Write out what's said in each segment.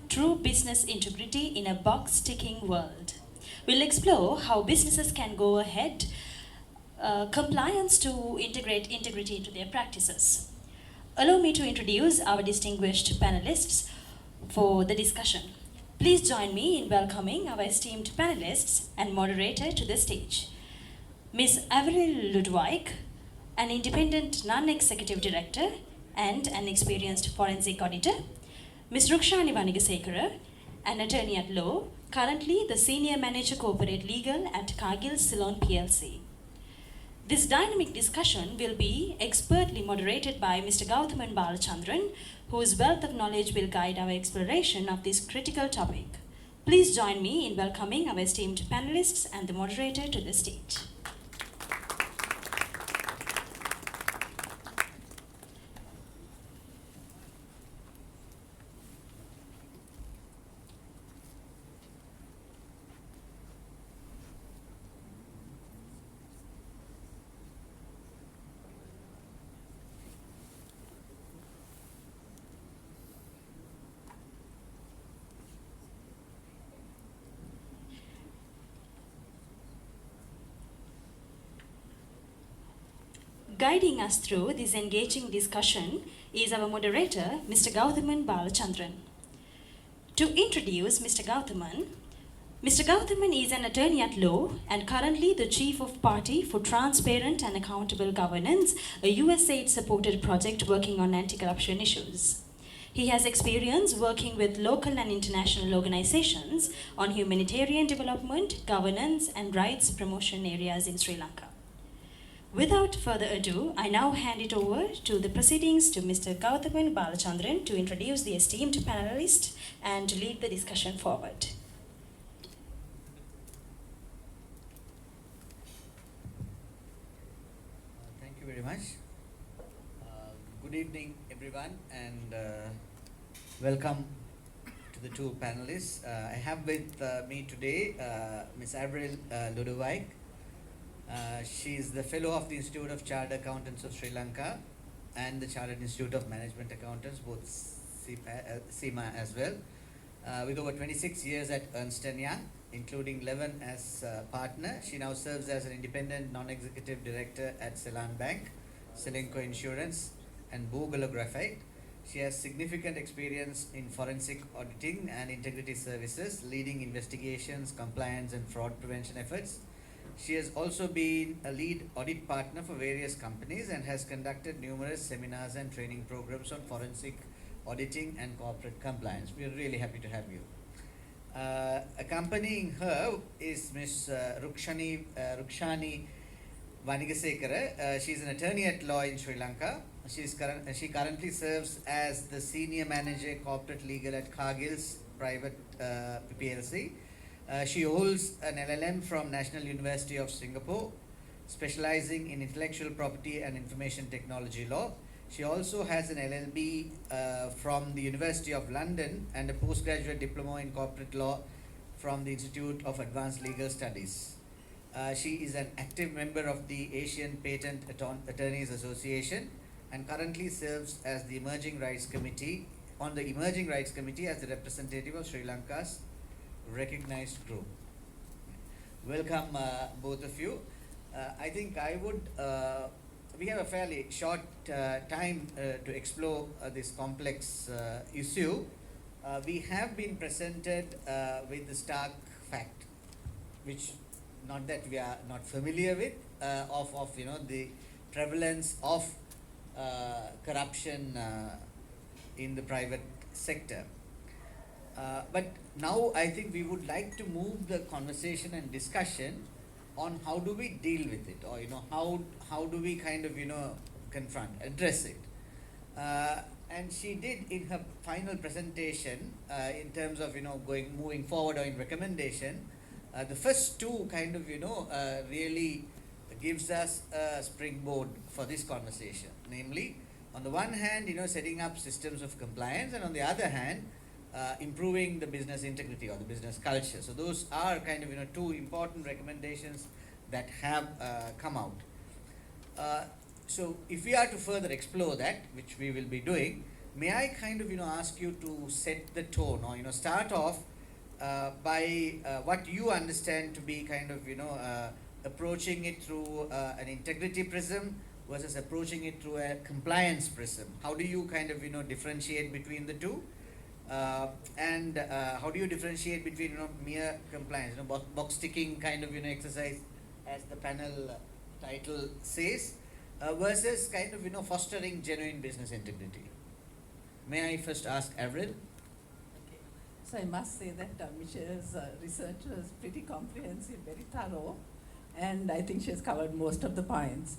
true business integrity in a box-ticking world. We'll explore how businesses can go ahead compliance to integrate integrity into their practices. Allow me to introduce our distinguished panelists for the discussion. Please join me in welcoming our esteemed panelists and moderator to the stage. Ms. Avril Ludwig, an independent non-executive director and an experienced forensic auditor. Ms. Rukshani Vanigasekara, an attorney at law, currently the senior manager corporate legal at Cargill Ceylon PLC. This dynamic discussion will be expertly moderated by Mr. Gauthaman Balachandran, whose wealth of knowledge will guide our exploration of this critical topic. Please join me in welcoming our esteemed panelists and the moderator to the stage. Guiding us through this engaging discussion is our moderator, Mr. Gauthaman Balachandran. To introduce Mr. Gauthaman is an attorney at law and currently the Chief of Party for Transparent and Accountable Governance, a USAID-supported project working on anti-corruption issues. He has experience working with local and international organizations on humanitarian development, governance, and rights promotion areas in Sri Lanka. Without further ado, I now hand it over to the proceedings to Mr. Gauthaman Balachandran to introduce the esteemed panelists and to lead the discussion forward. Thank you very much. Good evening, everyone, and welcome to the two panelists. I have with me today Ms. Avril Ludwig. She is the fellow of the Institute of Chartered Accountants of Sri Lanka and the Chartered Institute of Management Accountants, both CIMA as well, with over 26 years at Ernst & Young, including 11 as partner. She now serves as an independent non-executive director at Ceylon Bank, Selenco Insurance, and Bugala Graphite. She has significant experience in forensic auditing and integrity services, leading investigations, compliance, and fraud prevention efforts. She has also been a lead audit partner for various companies and has conducted numerous seminars and training programs on forensic auditing and corporate compliance. We are really happy to have you. Accompanying her is Ms. Rukshani Vanigasekara. She is an attorney at law in Sri Lanka. She currently serves as the senior manager corporate legal at Cargill's private PLC. She holds an LLM from National University of Singapore, specializing in intellectual property and information technology law. She also has an LLB from the University of London and a postgraduate diploma in corporate law from the Institute of Advanced Legal Studies. She is an active member of the Asian Patent Attorneys Association and currently serves as the Emerging Rights Committee as the representative of Sri Lanka's recognized group. Welcome both of you. I think we have a fairly short time to explore this complex issue. We have been presented with the stark fact, which not that we are not familiar with, of the prevalence of corruption in the private sector. But now I think we would like to move the conversation and discussion on how do we deal with it, or how do we kind of address it. And she did in her final presentation in terms of moving forward or in recommendation. The first two kind of really gives us a springboard for this conversation. Namely, on the one hand, setting up systems of compliance, and on the other hand, improving the business integrity or the business culture. So those are kind of two important recommendations that have come out. So if we are to further explore that, which we will be doing, may I kind of ask you to set the tone, or start off by what you understand to be kind of approaching it through an integrity prism versus approaching it through a compliance prism. How do you kind of differentiate between the two? And how do you differentiate between mere compliance, box ticking kind of exercise, as the panel title says, versus kind of fostering genuine business integrity? May I first ask Avril? Okay. So I must say that Michelle's research was pretty comprehensive, very thorough, and I think she has covered most of the points.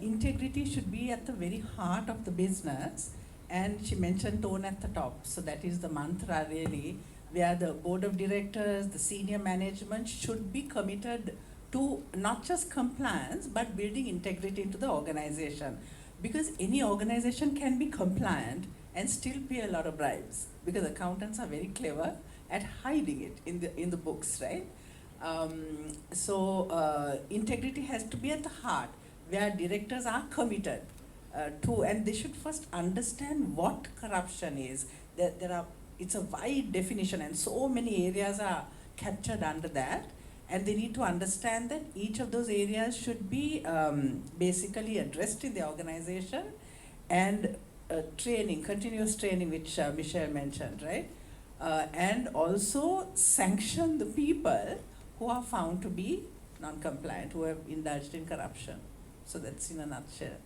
Integrity should be at the very heart of the business, and she mentioned tone at the top. So that is the mantra really, where the board of directors, the senior management should be committed to not just compliance but building integrity into the organization. Because any organization can be compliant and still pay a lot of bribes, because accountants are very clever at hiding it in the books, right? Integrity has to be at the heart, where directors are committed to, and they should first understand what corruption is. It's a wide definition, and so many areas are captured under that. And they need to understand that each of those areas should be basically addressed in the organization, and training, continuous training, which Michelle mentioned, right? And also sanction the people who are found to be non-compliant, who have indulged in corruption. So that's in a nutshell.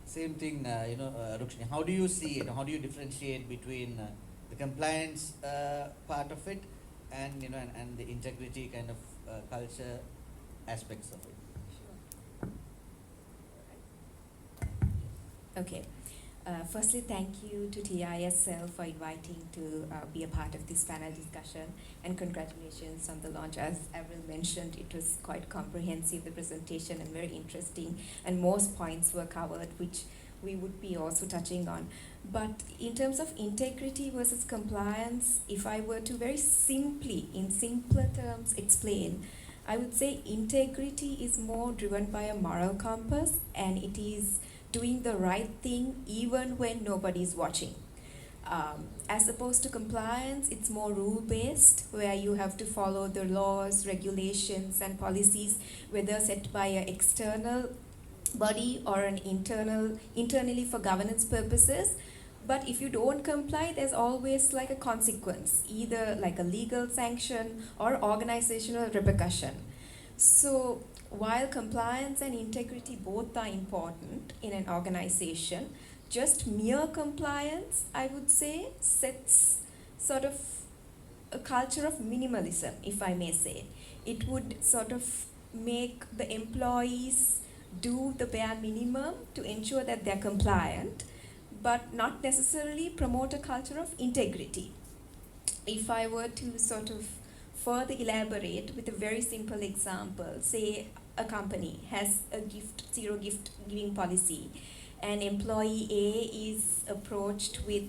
Same thing, Rukshini. How do you see it? How do you differentiate between the compliance part of it, and and the integrity kind of culture aspects of it? Okay. Firstly, thank you to TISL for inviting to be a part of this panel discussion, and congratulations on the launch. As Avril mentioned, it was quite comprehensive, the presentation, and very interesting, and most points were covered, which we would be also touching on. But in terms of integrity versus compliance, if I were to very simply, in simpler terms, explain, I would say integrity is more driven by a moral compass, and it is doing the right thing even when nobody is watching. As opposed to compliance, it's more rule-based, where you have to follow the laws, regulations, and policies, whether set by an external body or an internally for governance purposes. But if you don't comply, there's always like a consequence, either like a legal sanction or organizational repercussion. So while compliance and integrity both are important in an organization, just mere compliance, I would say, sets sort of a culture of minimalism, if I may say. It would sort of make the employees do the bare minimum to ensure that they're compliant, but not necessarily promote a culture of integrity. If I were to sort of further elaborate with a very simple example, say a company has a zero gift giving policy, and employee A is approached with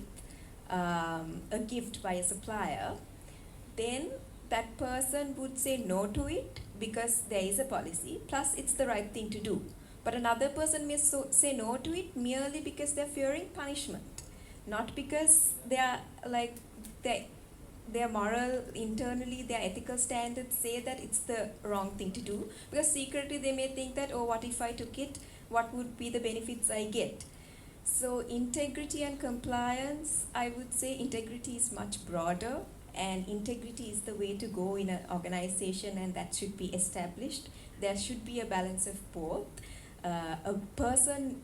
a gift by a supplier, then that person would say no to it because there is a policy, plus it's the right thing to do. But another person may say no to it merely because they're fearing punishment, not because their moral, internally, their ethical standards say that it's the wrong thing to do. Because secretly they may think that, oh, what if I took it? What would be the benefits I get? So integrity and compliance, I would say integrity is much broader, and integrity is the way to go in an organization, and that should be established. There should be a balance of both. A person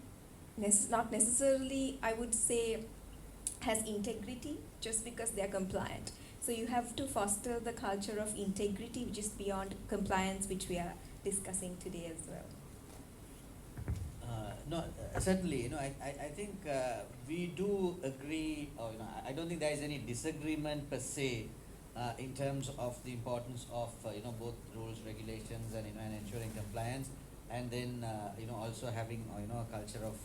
not necessarily, I would say, has integrity just because they're compliant. So you have to foster the culture of integrity, which is beyond compliance, which we are discussing today as well. Certainly, I think we do agree, or I don't think there is any disagreement per se in terms of the importance of both rules, regulations, and and ensuring compliance, and then also having a culture of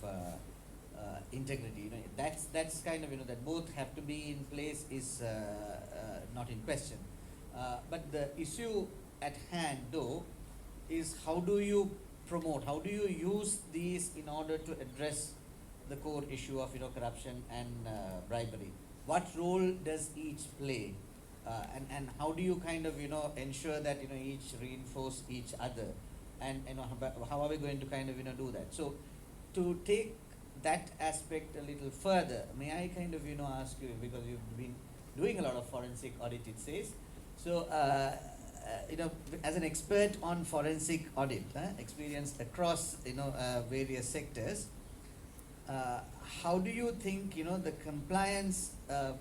integrity. That's kind of that both have to be in place is not in question. But the issue at hand, though, is how do you promote? How do you use these in order to address the core issue of corruption and bribery? What role does each play, and how do you kind of ensure that each reinforce each other, and how are we going to kind of do that? So to take that aspect a little further, may I kind of ask you, because you've been doing a lot of forensic audit, it says, so as an expert on forensic audit, experience across various sectors, how do you think the compliance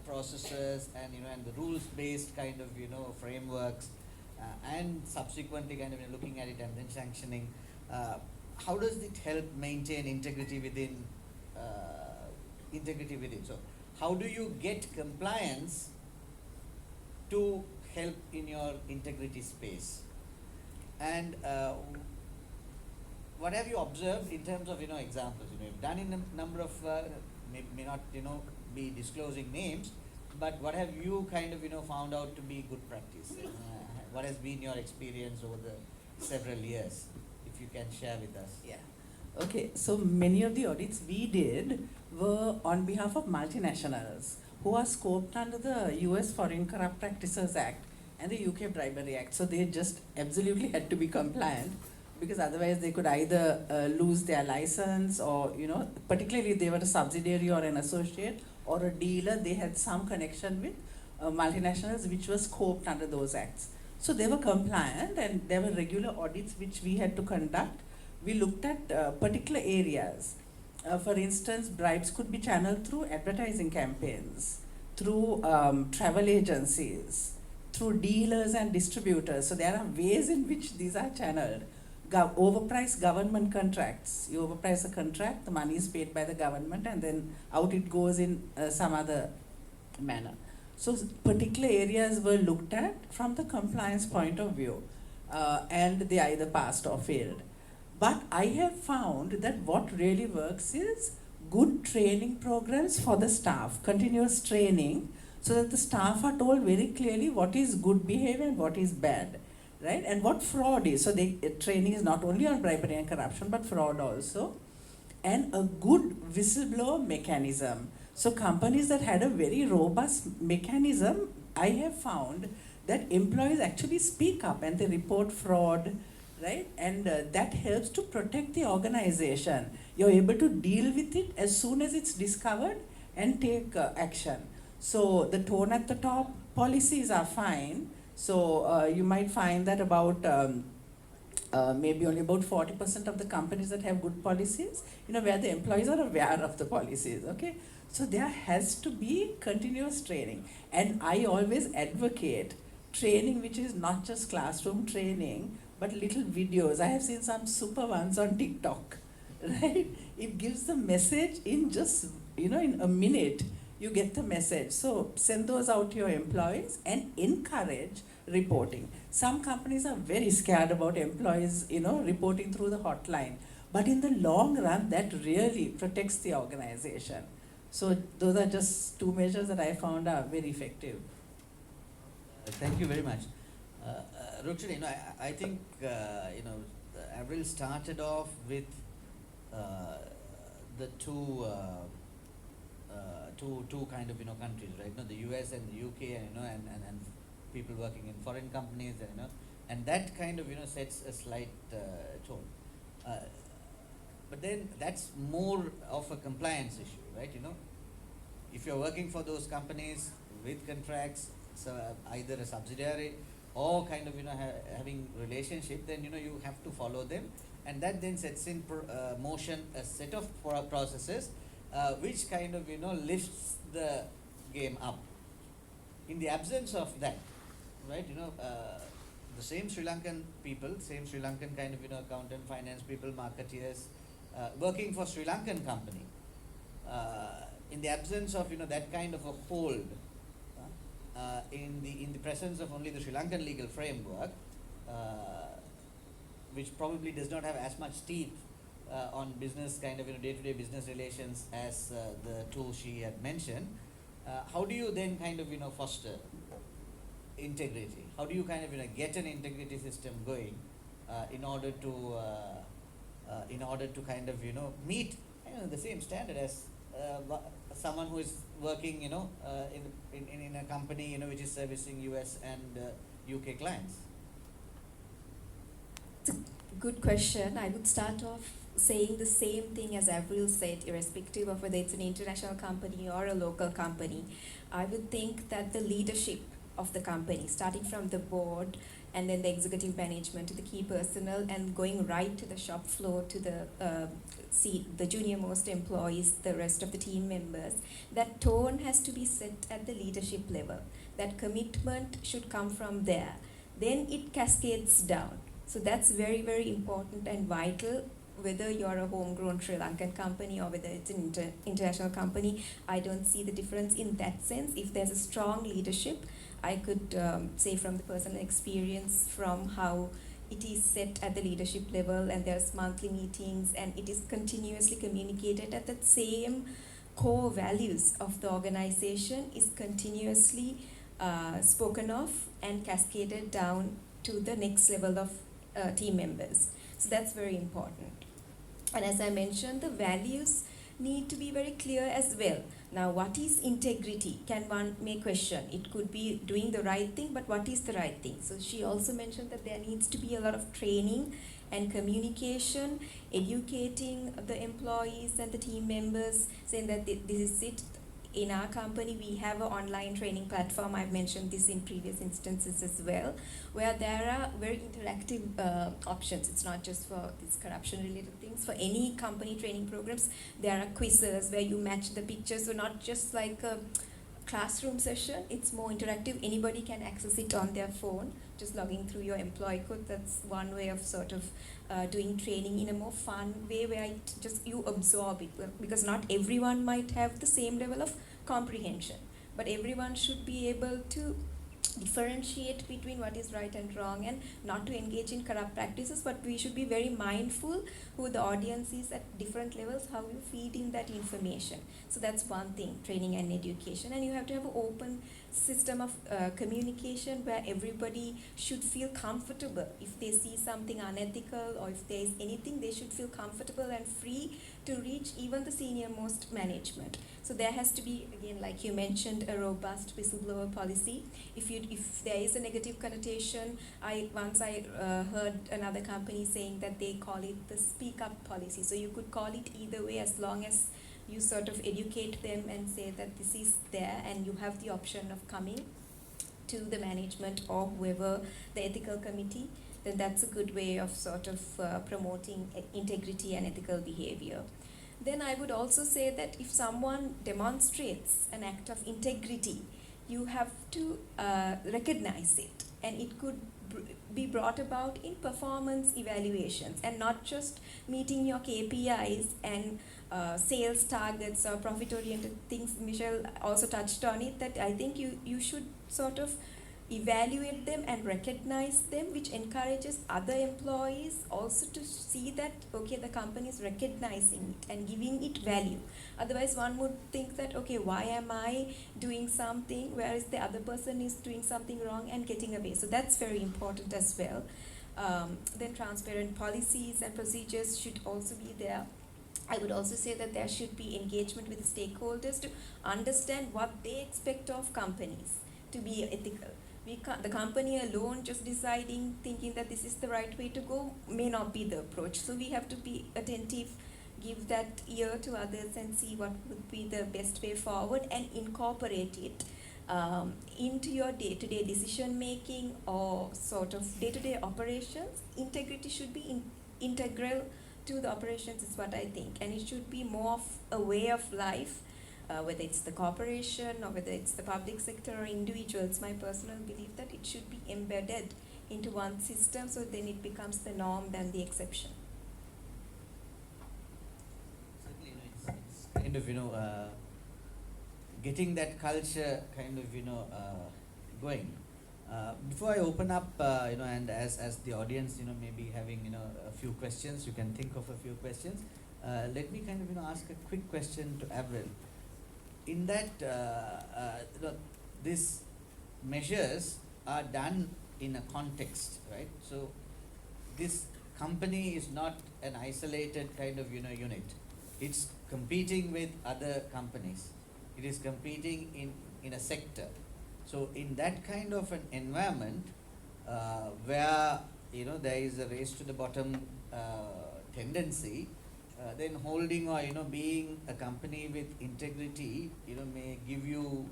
processes and the rules based kind of frameworks, and subsequently kind of looking at it and then sanctioning, how does it help maintain integrity within so how do you get compliance to help in your integrity space? And what have you observed in terms of examples? You've done in a number of may not be disclosing names, but what have you kind of found out to be good practice? What has been your experience over the several years, if you can share with us? Yeah. Okay, so many of the audits we did were on behalf of multinationals who are scoped under the US Foreign Corrupt Practices Act and the UK Bribery Act. So they just absolutely had to be compliant, because otherwise they could either lose their license, or particularly if they were a subsidiary or an associate or a dealer, they had some connection with multinationals which was scoped under those acts. So they were compliant, and there were regular audits which we had to conduct. We looked at particular areas. For instance, bribes could be channeled through advertising campaigns, through travel agencies, through dealers and distributors. So there are ways in which these are channeled. Overpriced government contracts. You overprice a contract, the money is paid by the government, and then out it goes in some other manner. So particular areas were looked at from the compliance point of view, and they either passed or failed. But I have found that what really works is good training programs for the staff, continuous training, so that the staff are told very clearly what is good behavior and what is bad, right? And what fraud is. So training is not only on bribery and corruption, but fraud also. And a good whistleblower mechanism. So companies that had a very robust mechanism, I have found that employees actually speak up and they report fraud, right? And that helps to protect the organization. You're able to deal with it as soon as it's discovered and take action. So the tone at the top policies are fine. So you might find that about maybe only about 40% of the companies that have good policies, where the employees are aware of the policies, okay? So there has to be continuous training. And I always advocate training which is not just classroom training, but little videos. I have seen some super ones on TikTok, right? It gives the message in just, in a minute, you get the message. So send those out to your employees and encourage reporting. Some companies are very scared about employees, reporting through the hotline. But in the long run, that really protects the organization. So those are just two measures that I found are very effective. Thank you very much. Rukshini, I think, Avril started off with the two kind of, countries, right? The US and the UK, and people working in foreign companies, and that kind of, sets a slight tone. But then that's more of a compliance issue, right? If you're working for those companies with contracts, so either a subsidiary or kind of, having relationship, then, you have to follow them. And that then sets in motion a set of processes which kind of, lifts the game up. In the absence of that, right, the same Sri Lankan people, same Sri Lankan kind of, accountant, finance people, marketeers, working for Sri Lankan company, in the absence of, that kind of a hold, in the presence of only the Sri Lankan legal framework, which probably does not have as much teeth on business kind of, day-to-day business relations as the two she had mentioned, how do you then kind of, foster integrity? How do you kind of, get an integrity system going in order to in order to kind of meet the same standard as someone who is working in a company which is servicing US and UK clients. Good question. I would start off saying the same thing as Avril said, irrespective of whether it's an international company or a local company. I would think that the leadership of the company, starting from the board and then the executive management to the key personnel and going right to the shop floor to the junior most employees, the rest of the team members, that tone has to be set at the leadership level. That commitment should come from there. Then it cascades down. So that's very, very important and vital. Whether you're a homegrown Sri Lankan company or whether it's an international company, I don't see the difference in that sense. If there's a strong leadership, I could say from the personal experience, from how it is set at the leadership level and there's monthly meetings and it is continuously communicated at that same core values of the organization is continuously spoken of and cascaded down to the next level of team members. So that's very important. And as I mentioned, the values need to be very clear as well. Now, what is integrity? Can one may question. It could be doing the right thing, but what is the right thing? So she also mentioned that there needs to be a lot of training and communication, educating the employees and the team members, saying that this is it. In our company, we have an online training platform. I've mentioned this in previous instances as well, where there are very interactive options. It's not just for these corruption-related things. For any company training programs, there are quizzes where you match the pictures. So not just like a classroom session, it's more interactive. Anybody can access it on their phone, just logging through your employee code. That's one way of sort of doing training in a more fun way where you absorb it, because not everyone might have the same level of comprehension, but everyone should be able to differentiate between what is right and wrong and not to engage in corrupt practices, but we should be very mindful who the audience is at different levels, how you feed in that information. So that's one thing, training and education. And you have to have an open system of communication where everybody should feel comfortable. If they see something unethical or if there is anything, they should feel comfortable and free to reach even the senior most management. So there has to be, again, like you mentioned, a robust whistleblower policy. If there is a negative connotation, once I heard another company saying that they call it the speak up policy. So you could call it either way, as long as you sort of educate them and say that this is there and you have the option of coming to the management or whoever, the ethical committee, then that's a good way of sort of promoting integrity and ethical behavior. Then I would also say that if someone demonstrates an act of integrity, you have to recognize it, and it could be brought about in performance evaluations and not just meeting your KPIs and sales targets or profit-oriented things. Michelle also touched on it, that I think you should sort of evaluate them and recognize them, which encourages other employees also to see that, okay, the company is recognizing it and giving it value. Otherwise, one would think that, okay, why am I doing something whereas the other person is doing something wrong and getting away? So that's very important as well. Then transparent policies and procedures should also be there. I would also say that there should be engagement with stakeholders to understand what they expect of companies to be ethical. The company alone just deciding, thinking that this is the right way to go may not be the approach. So we have to be attentive, give that ear to others and see what would be the best way forward and incorporate it into your day-to-day decision making or sort of day-to-day operations. Integrity should be integral to the operations is what I think, and it should be more of a way of life, whether it's the corporation or whether it's the public sector or individuals. My personal belief that it should be embedded into one system, so then it becomes the norm than the exception. Certainly, it's kind of getting that culture kind of going. Before I open up, and as the audience, maybe having a few questions, you can think of a few questions. Let me kind of ask a quick question to Avril. In that, these measures are done in a context, right? So this company is not an isolated kind of unit. It's competing with other companies. It is competing in a sector. So in that kind of an environment, where there is a race to the bottom tendency, then holding or being a company with integrity may give you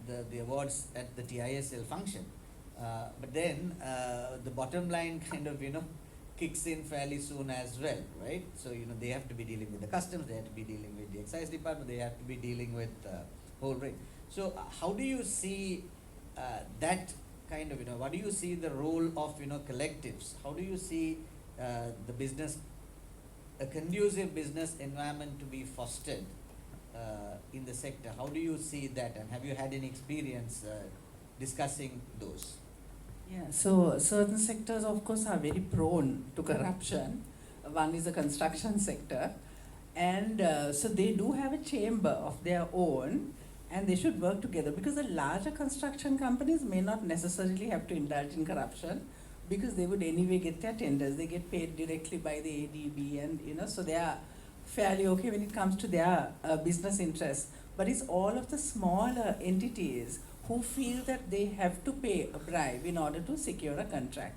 the awards at the TISL function, but then the bottom line kind of kicks in fairly soon as well, right? So they have to be dealing with the customs, they have to be dealing with the excise department, they have to be dealing with whole range. So how do you see that kind of what do you see the role of collectives? How do you see the business, a conducive business environment to be fostered in the sector? How do you see that, and have you had any experience discussing those? Yeah, so certain sectors, of course, are very prone to corruption. One is the construction sector, and so they do have a chamber of their own, and they should work together, because the larger construction companies may not necessarily have to indulge in corruption, because they would anyway get their tenders. They get paid directly by the ADB, and so they are fairly okay when it comes to their business interests. But it's all of the smaller entities who feel that they have to pay a bribe in order to secure a contract.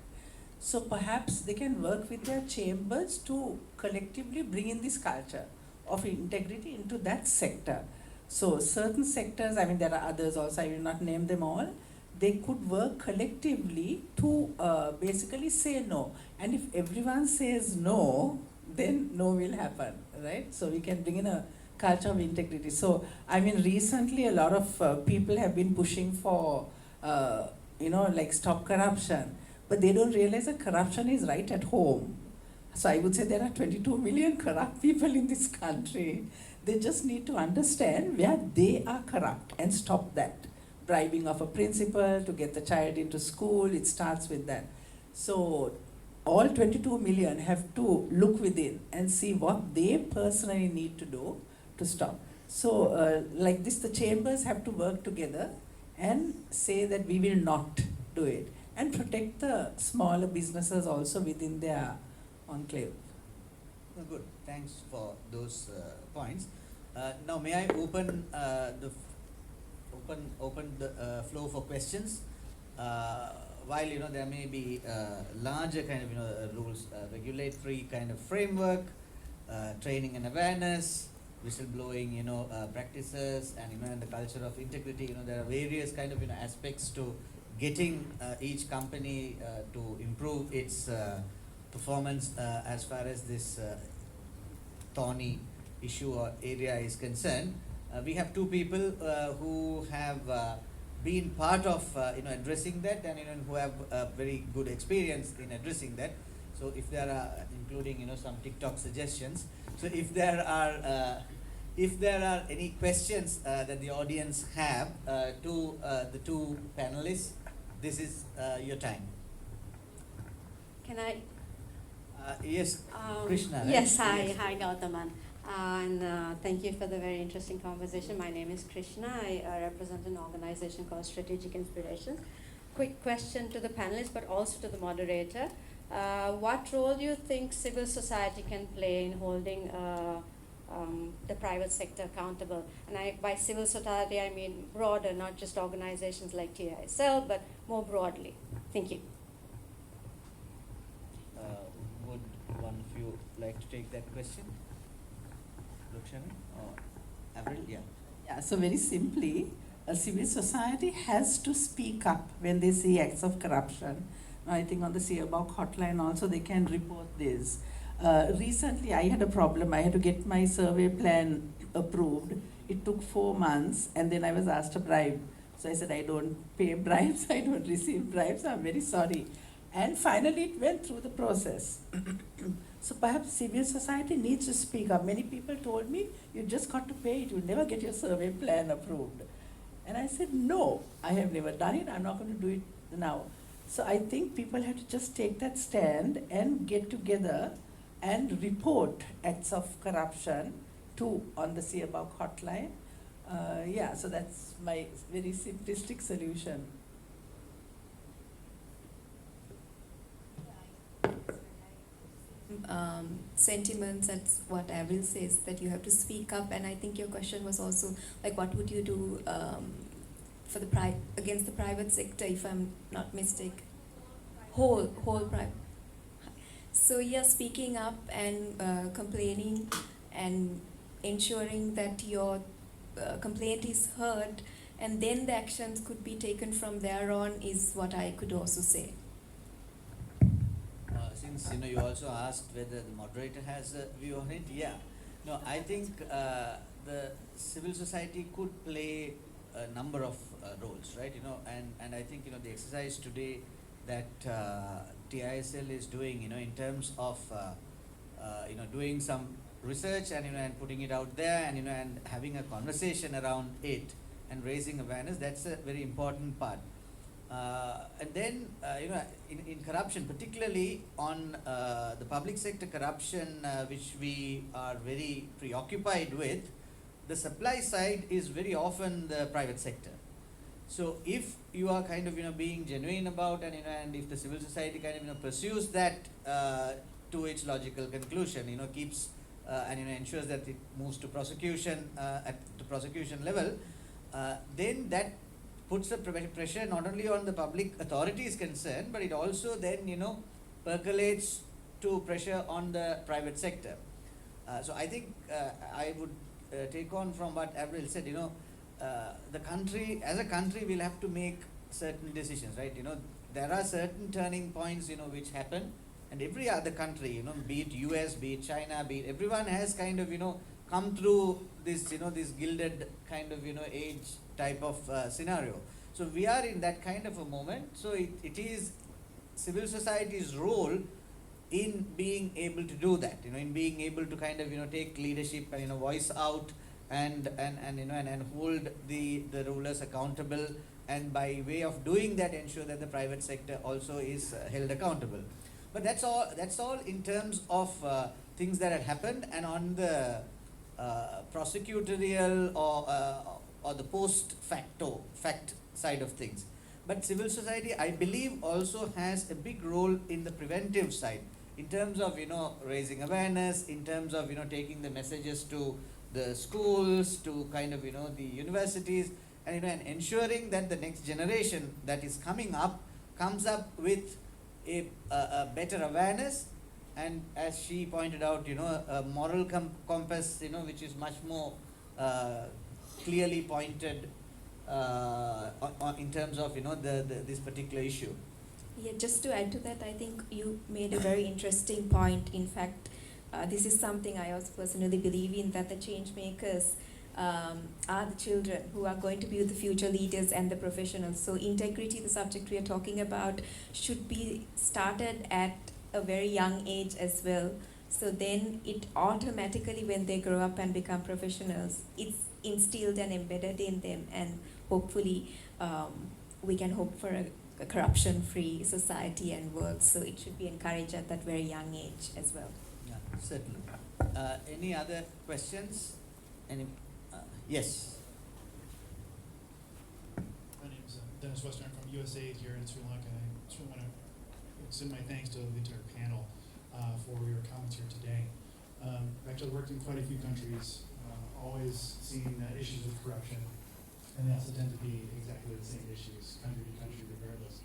So perhaps they can work with their chambers to collectively bring in this culture of integrity into that sector. So certain sectors, I mean there are others also, I will not name them all, they could work collectively to basically say no. And if everyone says no, then no will happen, right? So we can bring in a culture of integrity. So I mean recently a lot of people have been pushing for like stop corruption, but they don't realize that corruption is right at home. So I would say there are 22 million corrupt people in this country. They just need to understand where they are corrupt and stop that. Bribing of a principal to get the child into school, it starts with that. So all 22 million have to look within and see what they personally need to do to stop. So like this, the chambers have to work together and say that we will not do it, and protect the smaller businesses also within their enclave. Oh, good, thanks for those points. Now may I open the floor for questions. While there may be larger kind of rules, regulatory kind of framework, training and awareness, whistleblowing practices, and the culture of integrity, there are various kind of aspects to getting each company to improve its performance as far as this thorny issue or area is concerned. We have two people who have been part of addressing that, and who have very good experience in addressing that. So if there are, including some TikTok suggestions, so if there are any questions that the audience have to the two panelists, this is your time. Can I? Yes, Krishna. Right? Yes, hi Gautaman. And thank you for the very interesting conversation. My name is Krishna. I represent an organization called Strategic Inspirations. Quick question to the panelists, but also to the moderator. What role do you think civil society can play in holding the private sector accountable? And by civil society, I mean broader, not just organizations like TISL, but more broadly. Thank you. Would one of you like to take that question? Lakshmi or Avril? Yeah. Yeah, so very simply, a civil society has to speak up when they see acts of corruption. I think on the CEOBOC hotline also they can report this. Recently I had a problem. I had to get my survey plan approved. It took 4 months, and then I was asked a bribe. So I said, I don't pay bribes, I don't receive bribes, I'm very sorry. And finally it went through the process. So perhaps civil society needs to speak up. Many people told me, you just got to pay it, you'll never get your survey plan approved. And I said, no, I have never done it, I'm not going to do it now. So I think people have to just take that stand and get together and report acts of corruption on the CEOBOC hotline. Yeah, so that's my very simplistic solution. sentiments. That's what Avril says, that you have to speak up. And I think your question was also like, what would you do for the against the private sector, if I'm not mistaken? Whole private. So yeah, speaking up and complaining and ensuring that your complaint is heard, and then the actions could be taken from there on, is what I could also say. Since you also asked whether the moderator has a view on it, yeah. No, I think the civil society could play a number of roles, right? And I think the exercise today that TISL is doing, in terms of doing some research and putting it out there, and having a conversation around it and raising awareness, that's a very important part. And then in corruption, particularly on the public sector corruption, which we are very preoccupied with, the supply side is very often the private sector. So if you are kind of being genuine about, and if the civil society kind of pursues that to its logical conclusion, keeps and ensures that it moves to prosecution at the prosecution level, then that puts a pressure not only on the public authorities concerned, but it also then percolates to pressure on the private sector. So I think I would take on from what Avril said. The country, as a country, will have to make certain decisions, right? There are certain turning points, which happen, and every other country, be it US, be it China, be it, everyone has kind of, come through this, this gilded kind of, age type of scenario. So we are in that kind of a moment. So it is civil society's role in being able to do that, in being able to kind of, take leadership and, voice out and hold the rulers accountable, and by way of doing that, ensure that the private sector also is held accountable. But that's all in terms of things that had happened, and on the prosecutorial or the fact side of things. But civil society, I believe, also has a big role in the preventive side, in terms of raising awareness, in terms of taking the messages to the schools, to kind of the universities, and and ensuring that the next generation that is coming up comes up with a better awareness, and as she pointed out, a moral compass, which is much more clearly pointed in terms of this particular issue. Yeah, just to add to that, I think you made a very interesting point. In fact, this is something I also personally believe in, that the change makers are the children who are going to be the future leaders and the professionals. So integrity, the subject we are talking about, should be started at a very young age as well. So then it automatically, when they grow up and become professionals, it's instilled and embedded in them, and hopefully we can hope for a corruption-free society and work. So it should be encouraged at that very young age as well. Yeah, certainly. Any other questions? Yes. My name is Dennis Western from USAID here in Sri Lanka. I just want to extend my thanks to the entire panel for your comments here today. I've actually worked in quite a few countries, always seeing issues of corruption, and they also tend to be exactly the same issues, country to country, regardless.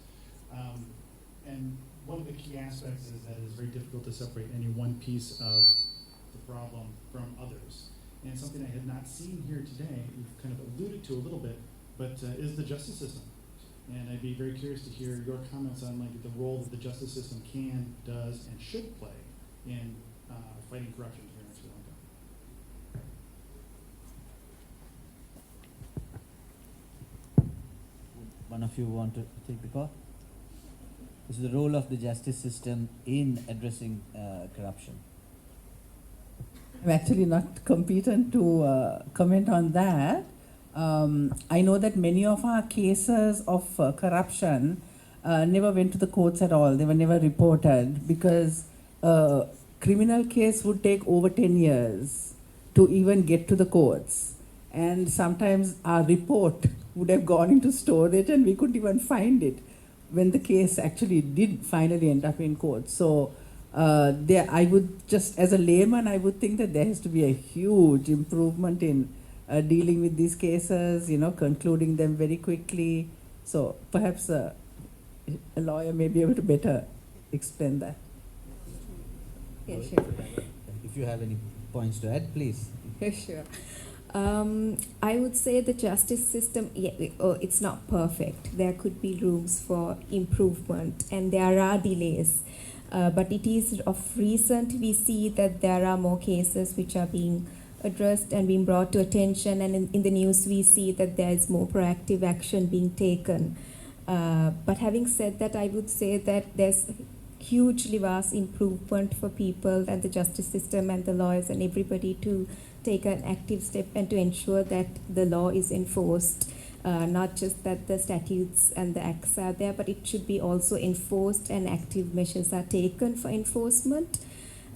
And one of the key aspects is that it's very difficult to separate any one piece of the problem from others. And something I had not seen here today, you've kind of alluded to a little bit, but is the justice system. And I'd be very curious to hear your comments on like the role that the justice system can, does, and should play in fighting corruption here in Sri Lanka. One of you want to take the call? This is the role of the justice system in addressing corruption. I'm actually not competent to comment on that. I know that many of our cases of corruption never went to the courts at all. They were never reported because a criminal case would take over 10 years to even get to the courts. And sometimes our report would have gone into storage and we couldn't even find it when the case actually did finally end up in court. So I would just, as a layman, I would think that there has to be a huge improvement in dealing with these cases, concluding them very quickly. So perhaps a lawyer may be able to better explain that. Yeah, sure. If you have any points to add, please. Yeah, sure. I would say the justice system, it's not perfect. There could be rooms for improvement, and there are delays. But it is of recent we see that there are more cases which are being addressed and being brought to attention, and in the news we see that there is more proactive action being taken. But having said that, I would say that there's hugely vast improvement for people and the justice system and the lawyers and everybody to take an active step and to ensure that the law is enforced. Not just that the statutes and the acts are there, but it should be also enforced and active measures are taken for enforcement.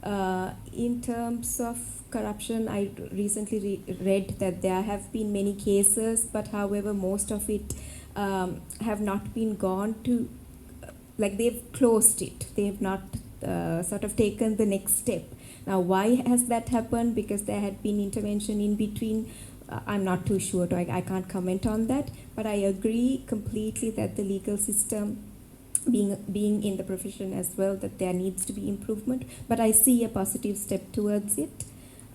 In terms of corruption, I recently read that there have been many cases, but however most of it have not been gone to, like they've closed it. They have not sort of taken the next step. Now, why has that happened? Because there had been intervention in between. I'm not too sure, I can't comment on that, but I agree completely that the legal system, being in the profession as well, that there needs to be improvement, but I see a positive step towards it.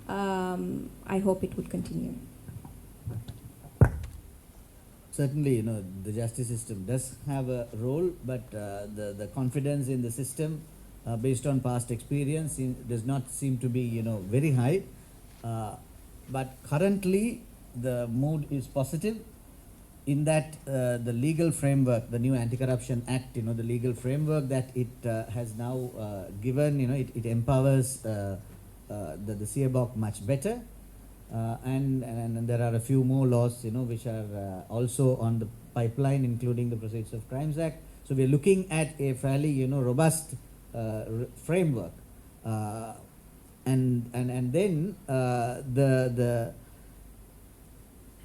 I hope it would continue. Certainly, the justice system does have a role, but the confidence in the system, based on past experience, does not seem to be, very high. But currently, the mood is positive in that the legal framework, the new Anti-Corruption Act, the legal framework that it has now given, it empowers the CIABOC much better. And there are a few more laws, which are also on the pipeline, including the Proceeds of Crimes Act. So we're looking at a fairly, robust framework. And then the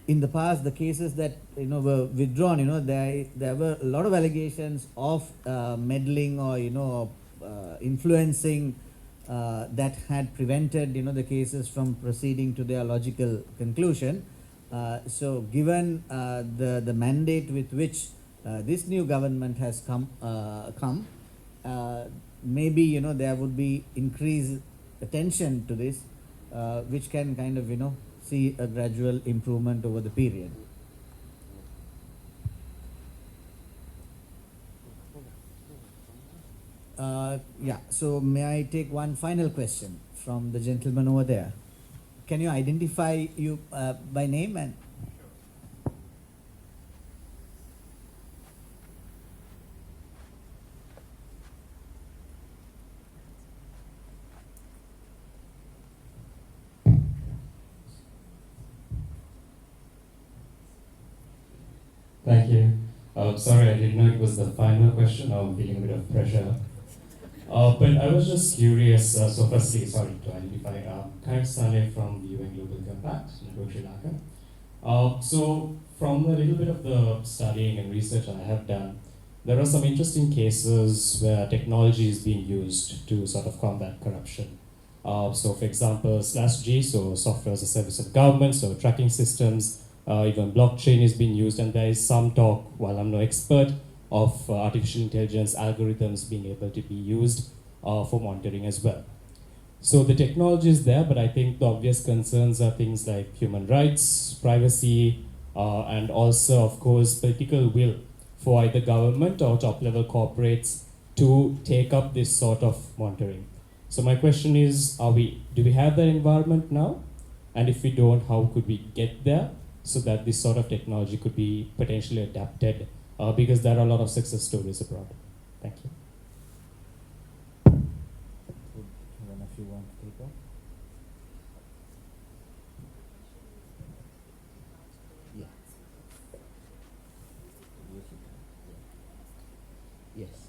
in the past, the cases that were withdrawn, there were a lot of allegations of meddling or influencing that had prevented the cases from proceeding to their logical conclusion. So given the mandate with which this new government has come, maybe there would be increased attention to this, which can kind of see a gradual improvement over the period. Yeah, so may I take one final question from the gentleman over there? Can you identify you by name and? Thank you. Sorry, I didn't know it was the final question. I'm feeling a bit of pressure. But I was just curious, so firstly, sorry to identify, Kaif Saleh from the UN Global Compact, Network Sri Lanka. So from a little bit of the studying and research I have done, there are some interesting cases where technology is being used to sort of combat corruption. So for example, /G, so software as a service of government, so tracking systems, even blockchain is being used, and there is some talk, while I'm no expert, of artificial intelligence algorithms being able to be used for monitoring as well. So the technology is there, but I think the obvious concerns are things like human rights, privacy, and also, of course, political will for either government or top-level corporates to take up this sort of monitoring. So my question is, do we have that environment now? And if we don't, how could we get there so that this sort of technology could be potentially adapted? Because there are a lot of success stories abroad. Thank you. One of you want to take on? Yeah. Yes.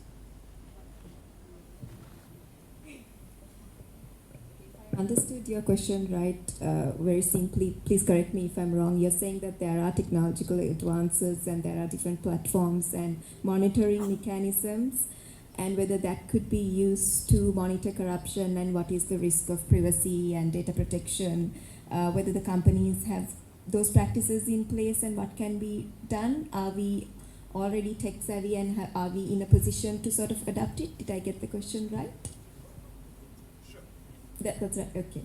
Understood your question right, very simply. Please correct me if I'm wrong. You're saying that there are technological advances and there are different platforms and monitoring mechanisms. and whether that could be used to monitor corruption and what is the risk of privacy and data protection, whether the companies have those practices in place and what can be done. Are we already tech savvy and are we in a position to sort of adapt it? Did I get the question right? Sure. That's right, okay.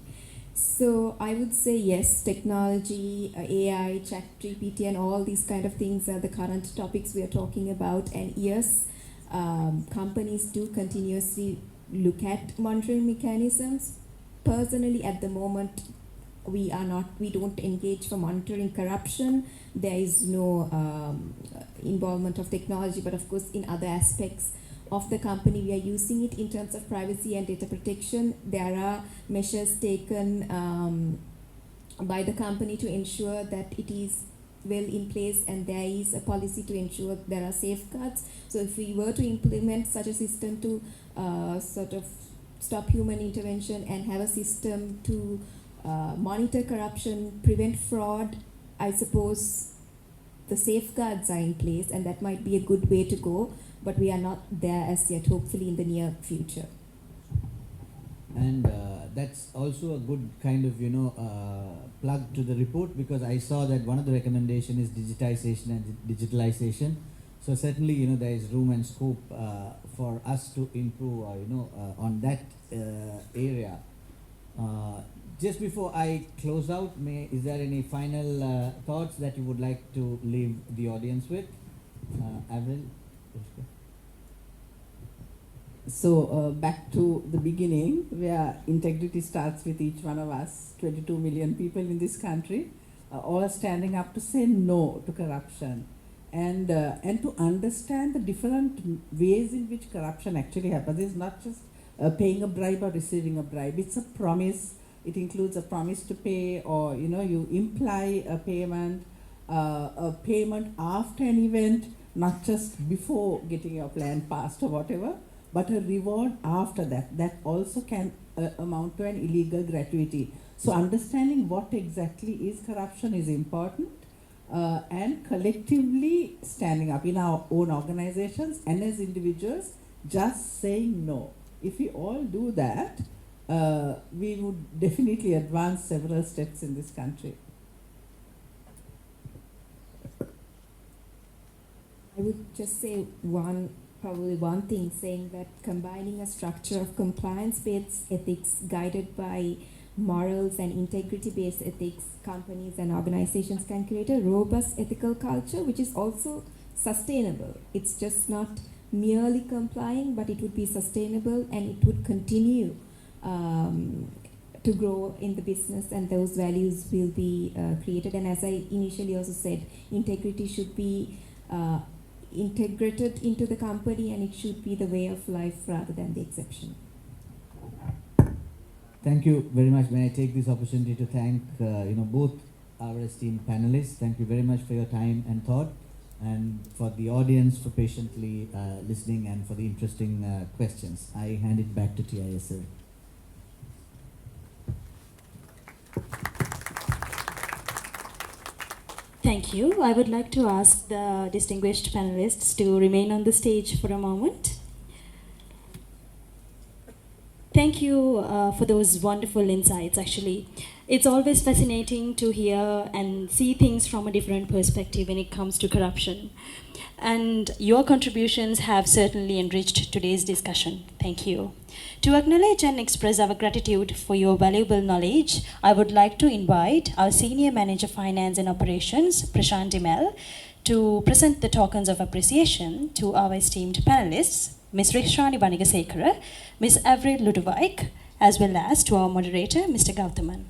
So I would say yes, technology, AI, ChatGPT, and all these kind of things are the current topics we are talking about. And yes, companies do continuously look at monitoring mechanisms. Personally, at the moment, we don't engage for monitoring corruption. There is no involvement of technology, but of course, in other aspects of the company, we are using it in terms of privacy and data protection. There are measures taken by the company to ensure that it is well in place, and there is a policy to ensure there are safeguards. So if we were to implement such a system to sort of stop human intervention and have a system to monitor corruption, prevent fraud, I suppose the safeguards are in place, and that might be a good way to go, but we are not there as yet, hopefully in the near future. And that's also a good kind of, plug to the report, because I saw that one of the recommendation is digitization and digitalization. So certainly, there is room and scope for us to improve, on that area. Just before I close out, is there any final thoughts that you would like to leave the audience with? Avril? So back to the beginning, where integrity starts with each one of us, 22 million people in this country, all standing up to say no to corruption, and to understand the different ways in which corruption actually happens. It's not just paying a bribe or receiving a bribe. It's a promise. It includes a promise to pay, or you imply a payment after an event, not just before getting your plan passed or whatever, but a reward after that. That also can amount to an illegal gratuity. So understanding what exactly is corruption is important, and collectively standing up in our own organizations and as individuals, just saying no. If we all do that, we would definitely advance several steps in this country. I would just say probably one thing, saying that combining a structure of compliance-based ethics guided by morals and integrity-based ethics, companies and organizations can create a robust ethical culture which is also sustainable. It's just not merely complying, but it would be sustainable, and it would continue to grow in the business, and those values will be created. And as I initially also said, integrity should be integrated into the company, and it should be the way of life rather than the exception. Thank you very much. May I take this opportunity to thank both our esteemed panelists. Thank you very much for your time and thought, and for the audience for patiently listening and for the interesting questions. I hand it back to TISL. Thank you. I would like to ask the distinguished panelists to remain on the stage for a moment. Thank you for those wonderful insights, actually. It's always fascinating to hear and see things from a different perspective when it comes to corruption. And your contributions have certainly enriched today's discussion. Thank you. To acknowledge and express our gratitude for your valuable knowledge, I would like to invite our Senior Manager Finance and Operations, Prashant Dimel, to present the tokens of appreciation to our esteemed panelists, Ms. Rishani Banigasekara, Ms. Avril Ludovic, as well as to our moderator, Mr. Gauthaman.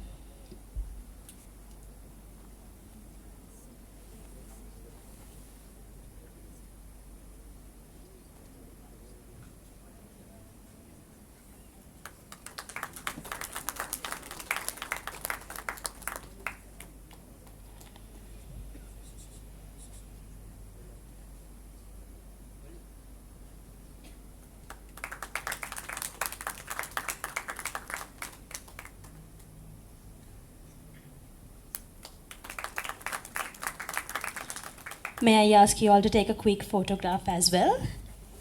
May I ask you all to take a quick photograph as well?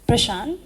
Prashant.